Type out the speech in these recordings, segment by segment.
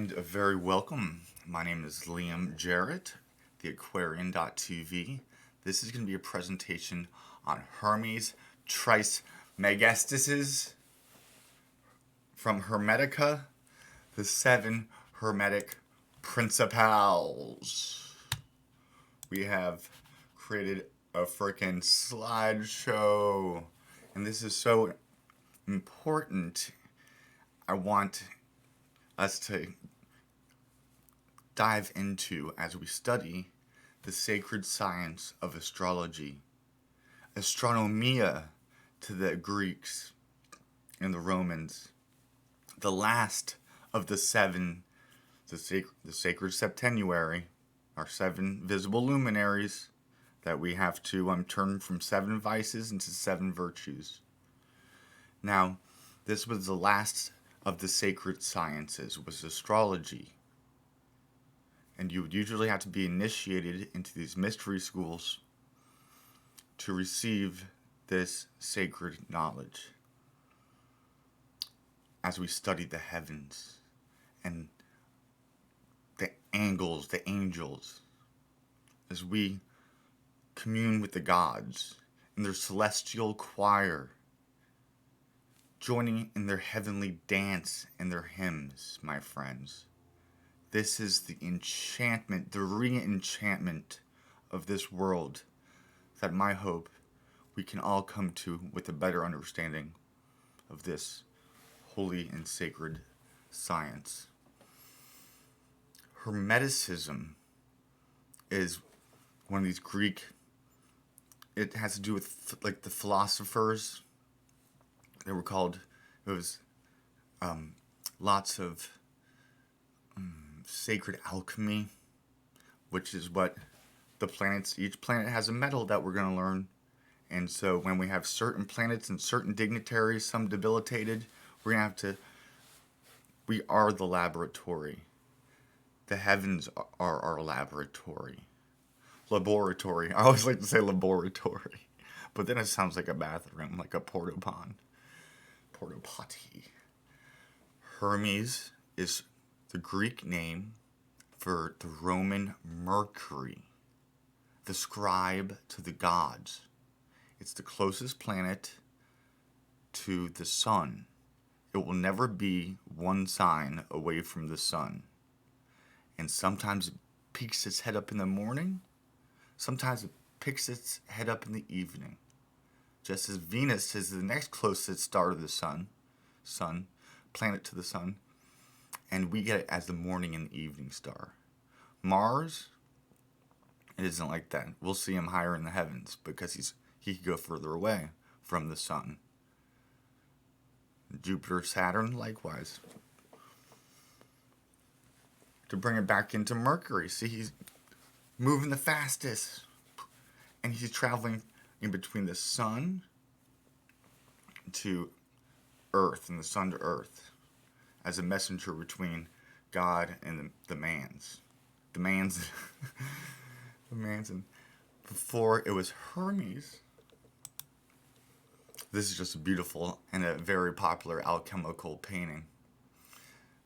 And a very welcome. My name is Liam Jarrett, the Aquarian.tv. This is going to be a presentation on Hermes Trismegistices from Hermetica, the 7 Hermetic Principles. We have created a freaking slideshow, and this is so important. I want us to dive into as we study the sacred science of astrology. Astronomia to the Greeks and the Romans. The last of the 7, the sacred septenary, our 7 visible luminaries that we have to turn from 7 vices into 7 virtues. Now, this was the last of the sacred sciences, was astrology. And you would usually have to be initiated into these mystery schools to receive this sacred knowledge. As we study the heavens and the angles, the angels, as we commune with the gods in their celestial choir, joining in their heavenly dance and their hymns, my friends. This is the enchantment, the re-enchantment of this world that my hope we can all come to with a better understanding of this holy and sacred science. Hermeticism is one of these Greek, it has to do with like the philosophers. They were called, it was lots of sacred alchemy, which is what the planets, each planet has a metal that we're going to learn. And so when we have certain planets and certain dignitaries, some debilitated, we're going to have to, we are the laboratory. The heavens are our laboratory. Laboratory. I always like to say laboratory, but then it sounds like a bathroom, like a porta potty. Hermes is the Greek name for the Roman Mercury, the scribe to the gods. It's the closest planet to the sun. It will never be one sign away from the sun. And sometimes it peeks its head up in the morning, sometimes it picks its head up in the evening. Just as Venus is the next closest star to the sun, planet to the sun, and we get it as the morning and evening star. Mars, it isn't like that. We'll see him higher in the heavens because he could go further away from the sun. Jupiter, Saturn, likewise. To bring it back into Mercury, see, he's moving the fastest, and he's traveling in between the sun to earth and the sun to earth as a messenger between God and the mans. The mans. And before it was Hermes. This is just a beautiful and a very popular alchemical painting.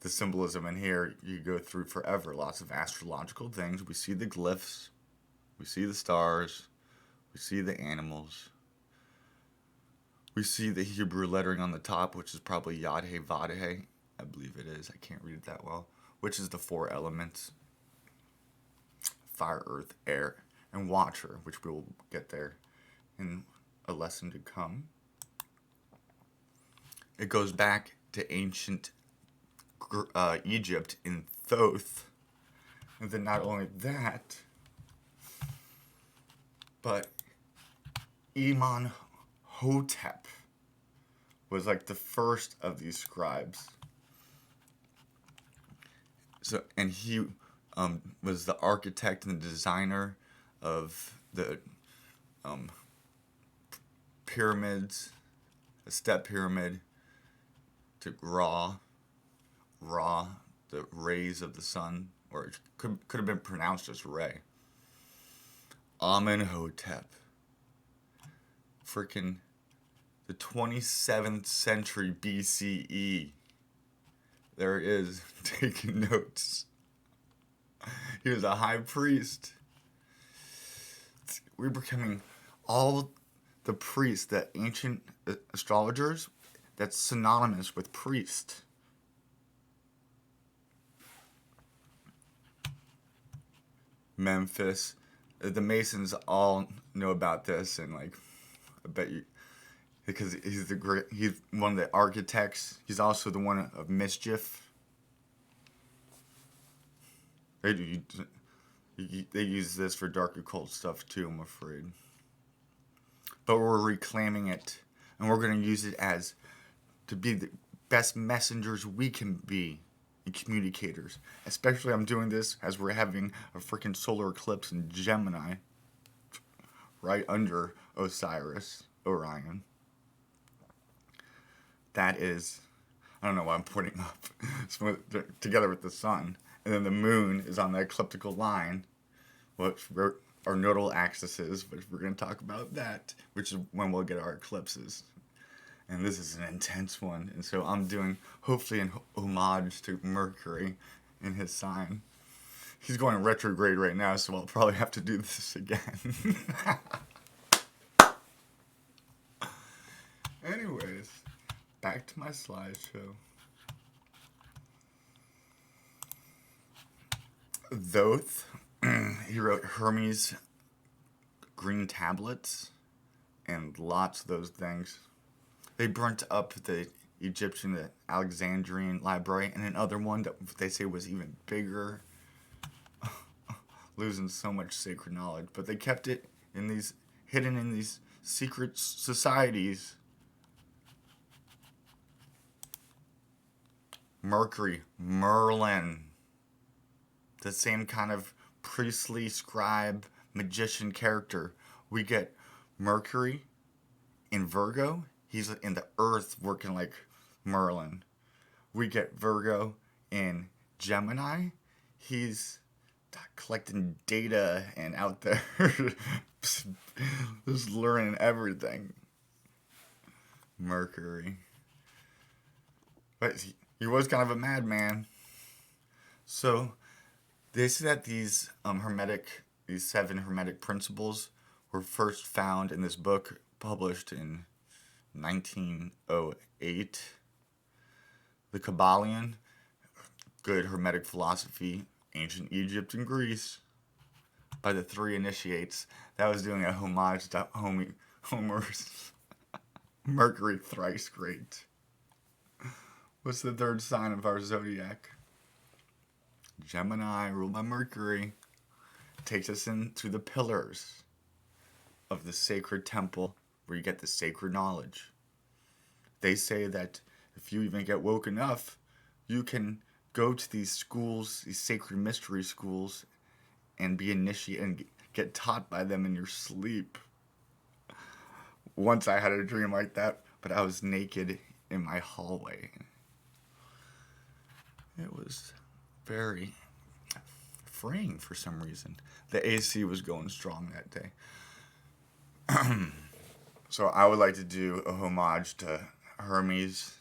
The symbolism in here you go through forever. Lots of astrological things. We see the glyphs. We see the stars. We see the animals. We see the Hebrew lettering on the top, which is probably Yod He Vod He. I believe it is. I can't read it that well. Which is the 4 elements. Fire, earth, air, and water, which we will get there in a lesson to come. It goes back to ancient Egypt in Thoth. And then not only that, but Imhotep was like the first of these scribes. So, and he was the architect and the designer of the pyramids, a step pyramid to Ra, the rays of the sun, or it could have been pronounced as Ray. Amenhotep. Freaking the 27th century BCE. There it is, taking notes. He was a high priest. We're becoming all the priests, the ancient astrologers, that's synonymous with priest. Memphis, the Masons all know about this, and like, I bet you, because he's one of the architects. He's also the one of mischief. They use this for dark occult stuff too, I'm afraid. But we're reclaiming it, and we're going to use it as to be the best messengers we can be and communicators. Especially, I'm doing this as we're having a freaking solar eclipse in Gemini, right under Orion. That is, I don't know why I'm pointing up, together with the sun. And then the moon is on the ecliptical line, which our nodal axis is, which we're going to talk about that, which is when we'll get our eclipses. And this is an intense one. And so I'm doing, hopefully, an homage to Mercury in his sign. He's going retrograde right now, so I'll probably have to do this again. Anyways, back to my slideshow. Thoth, he wrote Hermes green tablets and lots of those things. They burnt up the Egyptian, the Alexandrian library, and another one that they say was even bigger, losing so much sacred knowledge. But they kept it in these, hidden in these secret societies. Mercury, Merlin, the same kind of priestly, scribe, magician character. We get Mercury in Virgo. He's in the earth working like Merlin. We get Virgo in Gemini. He's collecting data and out there just learning everything. Mercury. But he was kind of a madman. So they say that these these 7 Hermetic Principles were first found in this book published in 1908. The Kabbalion, good Hermetic philosophy, ancient Egypt and Greece, by the 3 initiates. That was doing a homage to Homer's Mercury thrice great. What's the 3rd sign of our zodiac? Gemini, ruled by Mercury, takes us into the pillars of the sacred temple where you get the sacred knowledge. They say that if you even get woke enough, you can go to these schools, these sacred mystery schools, and be initiated and get taught by them in your sleep. Once I had a dream like that, but I was naked in my hallway. It was very freeing for some reason. The AC was going strong that day. So I would like to do a homage to Hermes.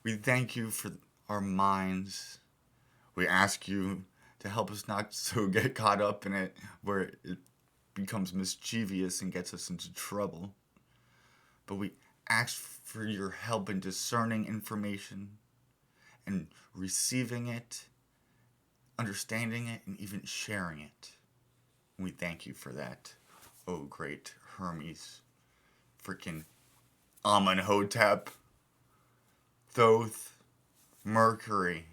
We thank you for our minds. We ask you to help us not so get caught up in it where it becomes mischievous and gets us into trouble. But we ask for your help in discerning information and receiving it, understanding it, and even sharing it. We thank you for that. Oh, great Hermes. Freaking Amenhotep. Thoth. Mercury.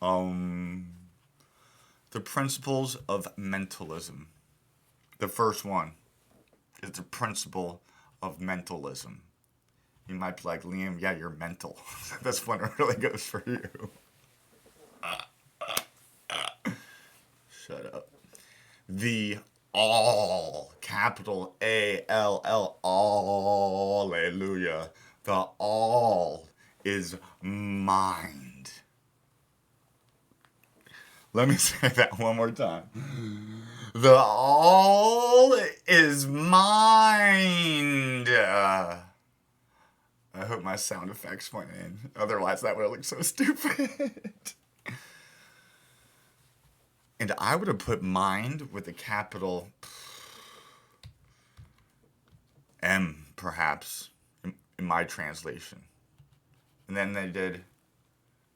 The principles of mentalism. The first one is the principle of mentalism. You might be like, Liam, yeah, you're mental. That's when it really goes for you. Shut up. The all, capital A-L-L, hallelujah. The all is mind. Let me say that one more time. The all is mind. I hope my sound effects went in. Otherwise, that would have looked so stupid. And I would have put mind with a capital M, perhaps, in my translation. And then they did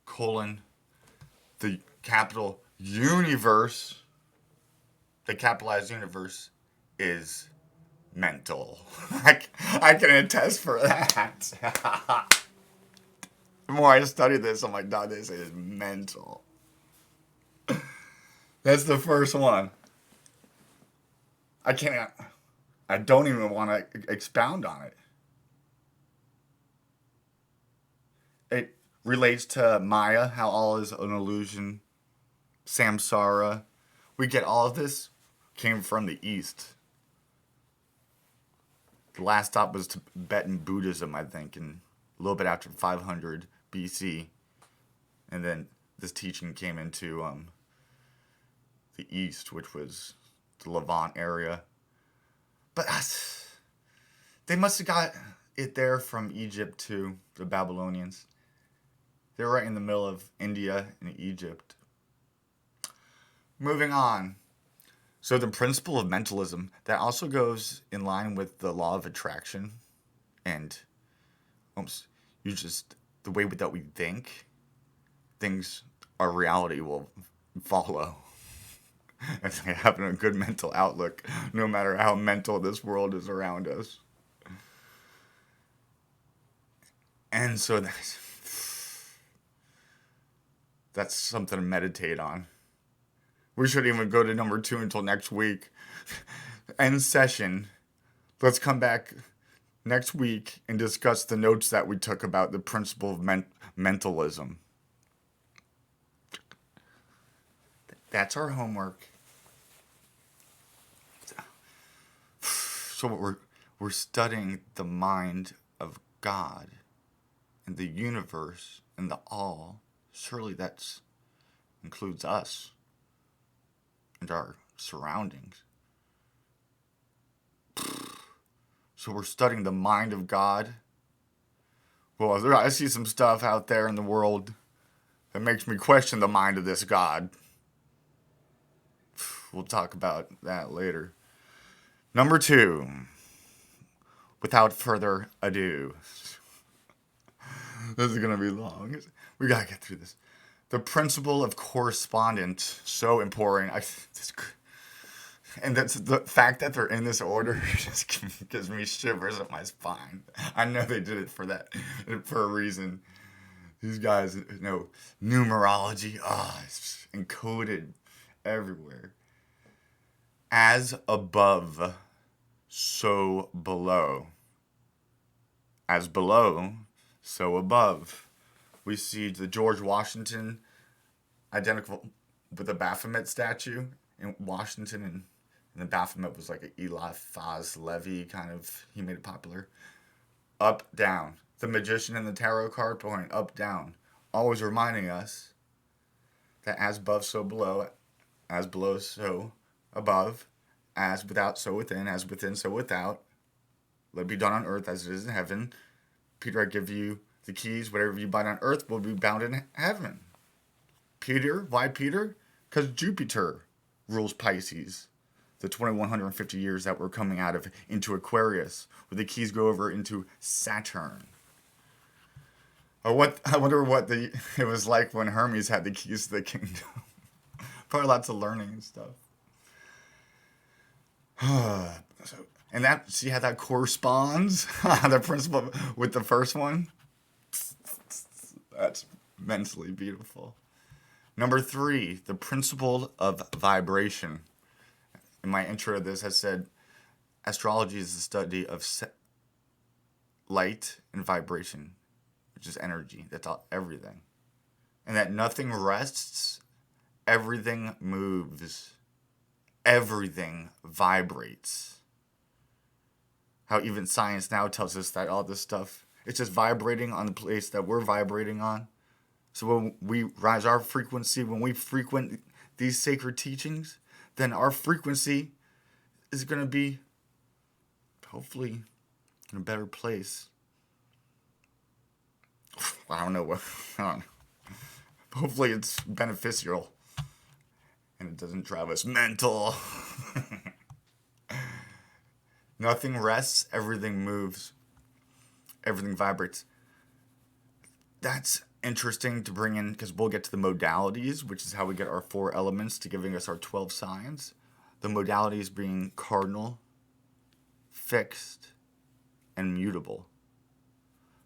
colon, the capital universe, the capitalized universe is mental. I can attest for that. The more I study this, I'm like, no, this is mental. That's the first one. I don't even want to expound on it. It relates to Maya, how all is an illusion. Samsara. We get all of this came from the East. The last stop was Tibetan Buddhism, I think, and a little bit after 500 BC. And then this teaching came into the East, which was the Levant area. But they must have got it there from Egypt too, the Babylonians. They're right in the middle of India and Egypt. Moving on. So the principle of mentalism, that also goes in line with the law of attraction and the way that we think, our reality will follow. It's like having a good mental outlook, no matter how mental this world is around us. And so that's something to meditate on. We shouldn't even go to number 2 until next week. End session. Let's come back next week and discuss the notes that we took about the principle of mentalism. That's our homework. So we're studying the mind of God and the universe and the all. Surely that includes us and our surroundings. So we're studying the mind of God. Well, I see some stuff out there in the world that makes me question the mind of this God. We'll talk about that later. Number 2, without further ado. This is going to be long. We got to get through this. The principle of correspondence, so important. And that's the fact that they're in this order just gives me shivers up my spine. I know they did it for a reason. These guys know numerology. It's encoded everywhere. As above, so below. As below, so above. We see the George Washington identical with the Baphomet statue in Washington, and the Baphomet was like an Eliphaz Levi kind of, he made it popular. Up, down. The magician and the tarot card point up, down. Always reminding us that as above, so below. As below, so above. As without, so within. As within, so without. Let it be done on earth as it is in heaven. Peter, I give you the keys. Whatever you bind on earth will be bound in heaven. Peter, why Peter? Because Jupiter rules Pisces. The 2150 years that we're coming out of into Aquarius, where the keys go over into Saturn. I wonder what it was like when Hermes had the keys to the kingdom. Probably lots of learning and stuff. And see how that corresponds? The principle with the first one? That's mentally beautiful. Number 3, the principle of vibration. In my intro to this, I said astrology is the study of light and vibration, which is energy. That's everything. And that nothing rests, everything moves. Everything vibrates. How even science now tells us that all this stuff, it's just vibrating on the place that we're vibrating on. So when we rise our frequency, when we frequent these sacred teachings, then our frequency is going to be hopefully in a better place. I don't know what. I don't know. Hopefully it's beneficial and it doesn't drive us mental. Nothing rests, everything moves, everything vibrates. That's interesting to bring in because we'll get to the modalities, which is how we get our 4 elements to giving us our 12 signs. The modalities being cardinal, fixed, and mutable.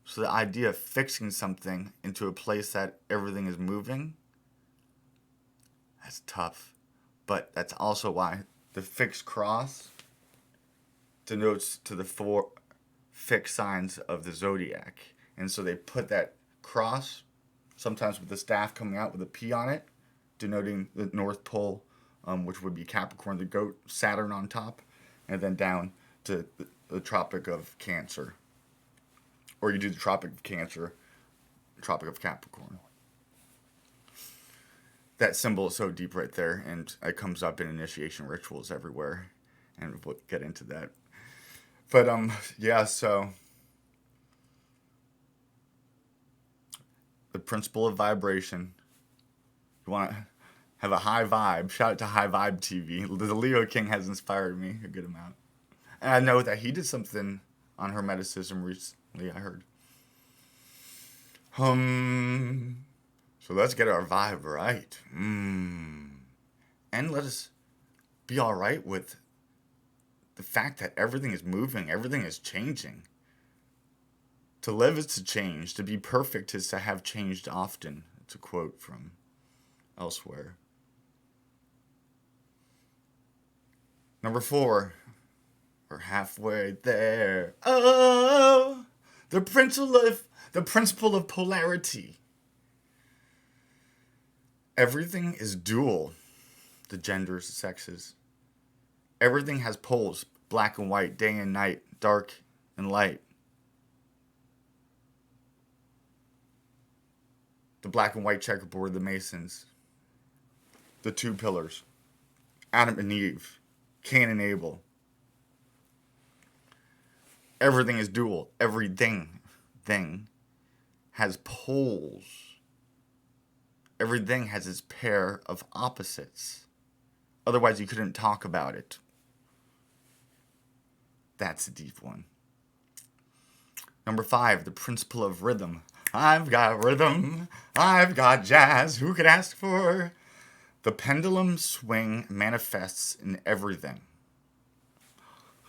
So the idea of fixing something into a place that everything is moving, that's tough. But that's also why the fixed cross denotes to the 4 fixed signs of the zodiac. And so they put that cross, sometimes with the staff coming out with a P on it, denoting the North Pole, which would be Capricorn, the goat, Saturn on top, and then down to the Tropic of Cancer. Or you do the Tropic of Cancer, Tropic of Capricorn. That symbol is so deep right there, and it comes up in initiation rituals everywhere, and we'll get into that. But yeah, so the principle of vibration. You want to have a high vibe. Shout out to High Vibe TV. The Leo King has inspired me a good amount, and I know that he did something on Hermeticism recently. I heard. So let's get our vibe right. And let us be all right with the fact that everything is moving, everything is changing. To live is to change. To be perfect is to have changed often. It's a quote from elsewhere. Number 4. We're halfway there. Oh, the principle of polarity. Everything is dual. The genders, the sexes. Everything has poles, black and white, day and night, dark and light. The black and white checkerboard, the Masons. The 2 pillars. Adam and Eve. Cain and Abel. Everything is dual. Everything has poles. Everything has its pair of opposites. Otherwise, you couldn't talk about it. That's a deep one. Number 5, the principle of rhythm. I've got rhythm. I've got jazz. Who could ask for? The pendulum swing manifests in everything.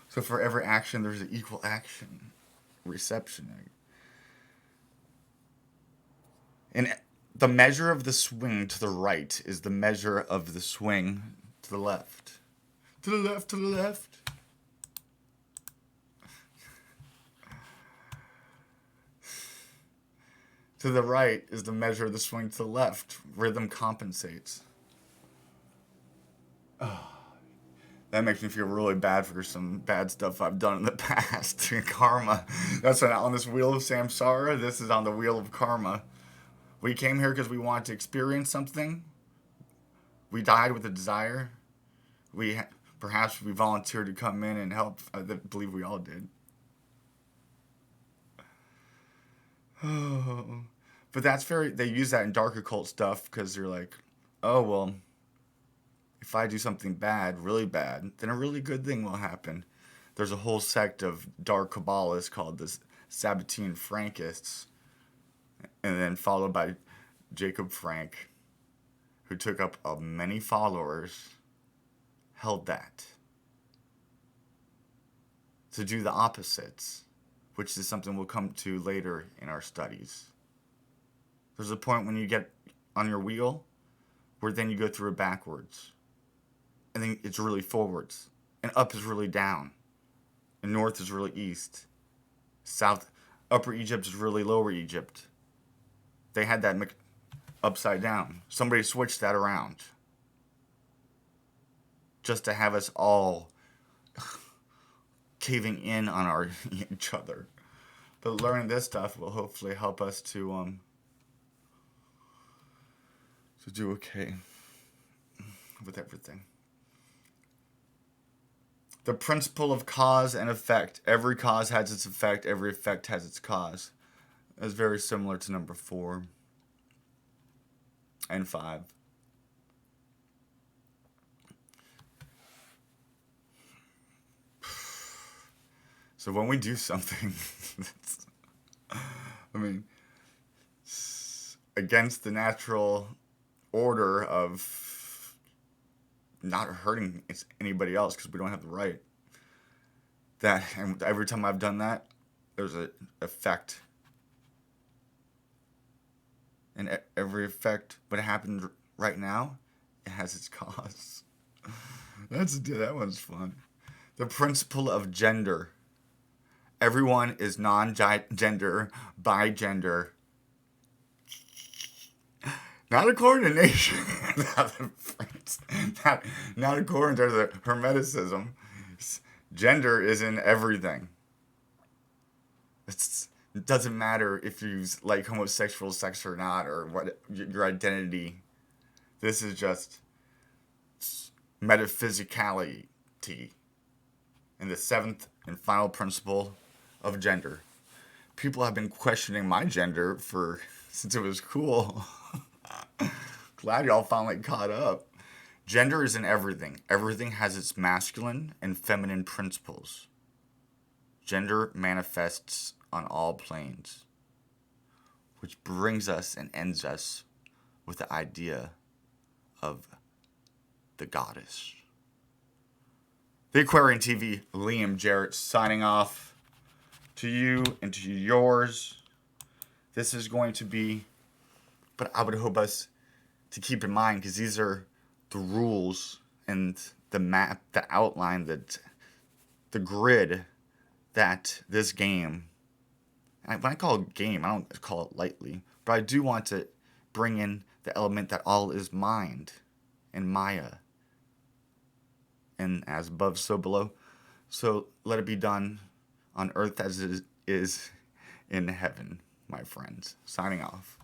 So for every action, there's an equal action. Reception. And the measure of the swing to the right is the measure of the swing to the left. To the left, to the left. To the right is the measure of the swing to the left. Rhythm compensates. Oh, that makes me feel really bad for some bad stuff I've done in the past. Karma. That's what, on this wheel of samsara, this is on the wheel of karma. We came here because we wanted to experience something. We died with a desire. Perhaps we volunteered to come in and help. I believe we all did. Oh. But they use that in dark occult stuff because they're like, oh, well, if I do something bad, really bad, then a really good thing will happen. There's a whole sect of dark Kabbalists called the Sabbatean Frankists, and then followed by Jacob Frank, who took up many followers, held that. To do the opposites, which is something we'll come to later in our studies. There's a point when you get on your wheel where then you go through it backwards. And then it's really forwards. And up is really down. And north is really east. South, Upper Egypt is really Lower Egypt. They had that upside down. Somebody switched that around. Just to have us all caving in on each other. But learning this stuff will hopefully help us to do okay with everything. The principle of cause and effect. Every cause has its effect. Every effect has its cause. is very similar to number 4 and 5. So when we do something, I mean, against the natural order of not hurting anybody else because we don't have the right, and every time I've done that, there's an effect. And every effect, what happened right now, it has its cause. That one's fun. The principle of gender. Everyone is non-gender, bi-gender. Not according to nature. not according to the Hermeticism. Gender is in everything. It doesn't matter if you like homosexual sex or not, or what your identity. This is just metaphysicality. And the 7th and final principle of gender. People have been questioning my gender since it was cool. Glad y'all finally caught up. Gender is in everything. Everything has its masculine and feminine principles. Gender manifests on all planes, which brings us and ends us with the idea of the goddess. The Aquarian TV, Liam Jarrett, signing off to you and to yours. This is going to be, but I would hope us to keep in mind, because these are the rules and the map, the outline, the grid that this game, and when I call it game, I don't call it lightly, but I do want to bring in the element that all is mind and Maya. And as above, so below. So let it be done on earth as it is in heaven, my friends. Signing off.